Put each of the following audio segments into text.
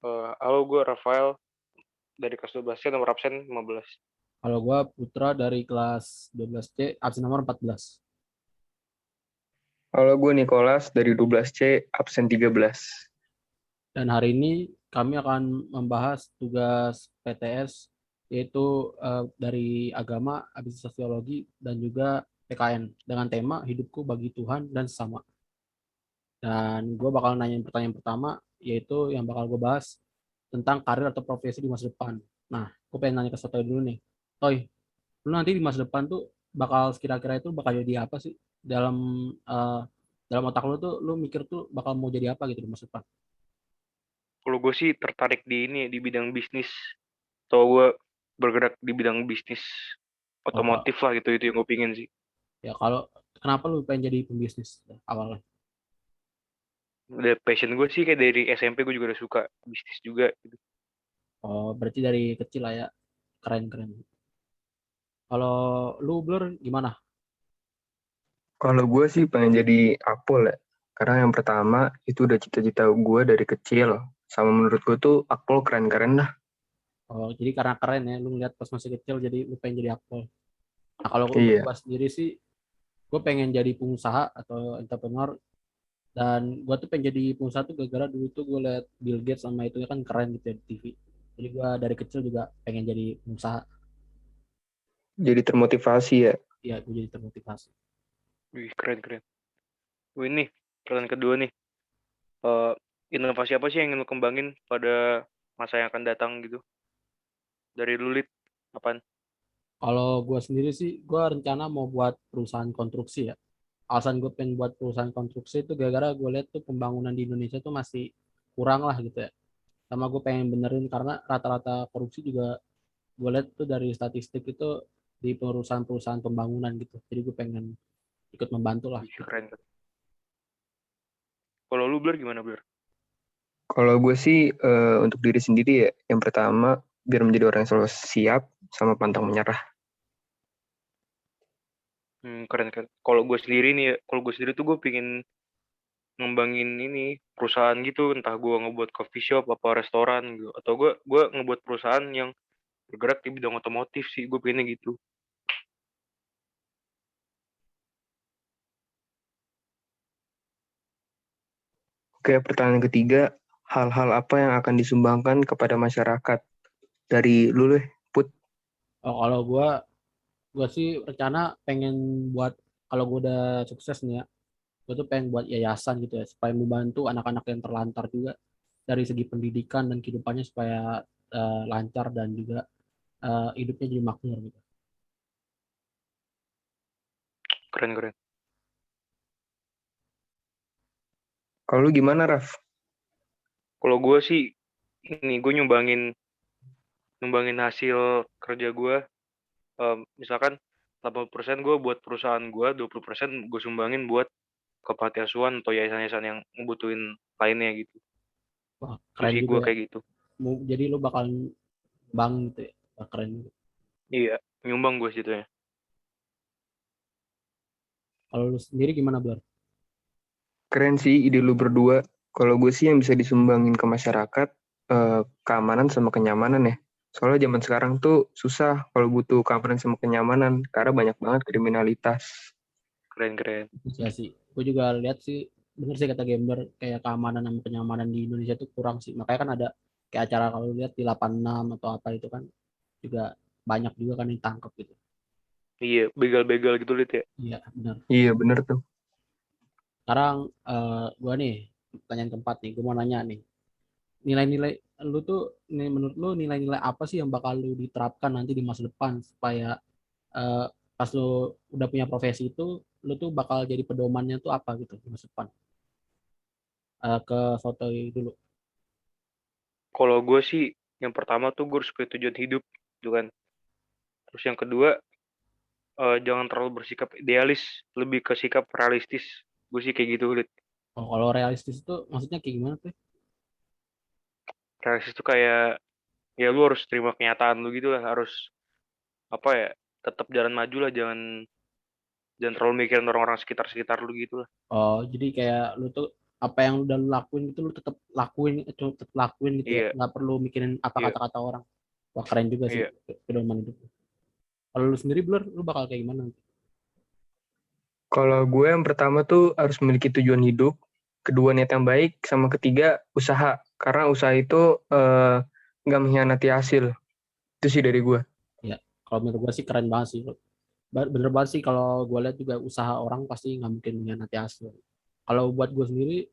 Halo, gue Rafael dari kelas 12 C, nomor absen 15. Kalau gue Putra dari kelas 12C, absen nomor 14. Halo, gue Nicholas dari 12C, absen 13. Dan hari ini kami akan membahas tugas PTS, yaitu dari agama, habis sosiologi, dan juga PKN, dengan tema hidupku bagi Tuhan dan sesama. Dan gue bakal nanya pertanyaan pertama, yaitu yang bakal gue bahas tentang karir atau profesi di masa depan. Nah, gue pengen nanya ke Sotoy dulu nih. Toy, lu nanti di masa depan tuh bakal kira-kira itu bakal jadi apa sih dalam eh, dalam otak lu tuh lu mikir tuh bakal mau jadi apa gitu di masa depan. Kalau gue sih tertarik di ini, di bidang bisnis. Atau gue bergerak di bidang bisnis Oh, otomotif lah gitu, itu yang gue pingin sih. ya kalau kenapa lu pengen jadi pembisnis awalnya? Udah passion gue sih kayak dari SMP gue juga udah suka bisnis juga gitu. Oh, berarti dari kecil lah ya. Keren keren. Kalau lu Blur gimana? Kalau gue sih pengen jadi Akpol ya. Karena yang pertama, itu udah cita-cita gue dari kecil. Sama menurut gue tuh Akpol keren-keren dah. Oh, jadi karena keren ya lu ngeliat pas masih kecil jadi lu pengen jadi akpol. Nah, kalau untuk Iya. gua sendiri sih gue pengen jadi pengusaha atau entrepreneur. Dan gue tuh pengen jadi pengusaha tuh gara-gara dulu tuh gue liat Bill Gates sama itu ya kan keren gitu ya di TV. Jadi gue dari kecil juga pengen jadi pengusaha. Jadi termotivasi ya. Ya gue jadi termotivasi. Wih, keren-keren. Wih, ini pertanyaan kedua nih. Eh, Inovasi apa sih yang ingin lo kembangin pada masa yang akan datang gitu? Dari Lulit, apaan? Kalau gue sendiri sih gue rencana mau buat perusahaan konstruksi ya. Alasan gue pengen buat perusahaan konstruksi itu gara-gara gue lihat tuh pembangunan di Indonesia tuh masih kurang lah gitu ya. Sama gue pengen benerin karena rata-rata korupsi juga gue lihat tuh dari statistik itu di perusahaan-perusahaan pembangunan gitu. Jadi gue pengen ikut membantu lah Wih, gitu. keren. Kalau lu Blur gimana Blur? Kalau gue sih untuk diri sendiri ya. Yang pertama, biar menjadi orang yang selalu siap sama pantang menyerah. Keren kan. Kalau gue sendiri nih, kalau gue sendiri tuh gue pingin ngembangin ini perusahaan gitu, entah gue ngebuat coffee shop apa restoran gitu, atau gue ngebuat perusahaan yang bergerak di bidang otomotif sih, gue pengennya gitu. Oke, pertanyaan ketiga, hal-hal apa yang akan disumbangkan kepada masyarakat? Dari lu deh, Put. Oh, kalau gue sih rencana pengen buat kalau gue udah sukses nih ya, gue tuh pengen buat yayasan gitu ya supaya membantu anak-anak yang terlantar juga dari segi pendidikan dan kehidupannya supaya lancar dan juga hidupnya jadi makmur gitu. Keren keren. Kalau lu gimana, Raf? Kalau gue sih ini gue nyumbangin nyumbangin hasil kerja gue, misalkan 80% gue buat perusahaan gue, 20% gue sumbangin buat ke panti asuhan atau yayasan-yayasan yang ngebutuhin lainnya gitu. Wah, Itu keren sih juga gue ya. kayak gitu. Jadi lu bakal bank gitu ya. Wah, keren juga. Iya, nyumbang gue situ ya. Kalau lu sendiri gimana, Blar? Keren sih ide lu berdua. Kalau gue sih yang bisa disumbangin ke masyarakat, keamanan sama kenyamanan ya. Soalnya zaman sekarang tuh susah kalau butuh keamanan sama kenyamanan, karena banyak banget kriminalitas. Keren keren. Ya sih, gue juga lihat sih bener sih kata Gamer kayak keamanan sama kenyamanan di Indonesia tuh kurang sih. Makanya kan ada kayak acara kalau lihat di 86 atau apa itu kan juga banyak juga kan yang ditangkap gitu. Iya, begal-begal gitu liat ya. Iya, benar. Iya bener tuh. Sekarang gue nih pertanyaan keempat nih, gue mau nanya nih. Nilai-nilai lu tuh menurut lu nilai-nilai apa sih yang bakal lu diterapkan nanti di masa depan supaya eh, pas lu udah punya profesi itu lu tuh bakal jadi pedomannya tuh apa gitu di masa depan? Ke foto dulu. Kalau gue sih, yang pertama tuh gue harus punya tujuan hidup, gitu kan. Terus yang kedua, jangan terlalu bersikap idealis, lebih ke sikap realistis. Gue sih kayak gitu, Lid. Oh, kalau realistis itu maksudnya kayak gimana tuh? Realistis tuh kayak, ya lu harus terima kenyataan lu gitu lah, harus apa ya, tetap jalan maju lah, jangan jangan terlalu mikirin orang-orang sekitar-sekitar lu gitu lah. Oh, jadi kayak lu tuh apa yang udah lu lakuin itu lu tetap lakuin gitu ya, Iya, nggak perlu mikirin apa iya, kata-kata orang. Wah, keren juga sih iya. pedoman hidup. Kalau lu sendiri Blur, lu bakal kayak gimana? Kalau gue yang pertama tuh harus memiliki tujuan hidup, kedua niat yang baik, sama ketiga usaha. Karena usaha itu nggak mengkhianati hasil. Itu sih dari gue. Ya, kalau menurut gue sih keren banget sih. Bener banget sih, kalau gue lihat juga usaha orang pasti nggak mungkin nanti hasil. Kalau buat gue sendiri,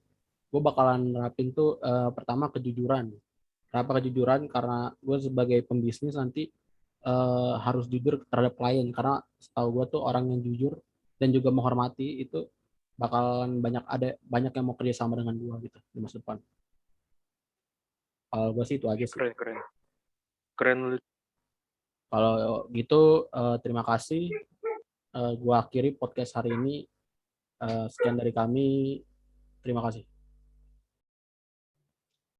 gue bakalan nerapin tuh pertama kejujuran. Kenapa kejujuran? Karena gue sebagai pembisnis nanti harus jujur terhadap klien. Karena setahu gue tuh orang yang jujur dan juga menghormati itu bakalan banyak yang mau kerja sama dengan gue gitu di masa depan. Kalau gue sih itu aja sih. Keren, keren. Keren lu. Kalau gitu terima kasih. Gue akhiri podcast hari ini. Sekian dari kami. Terima kasih.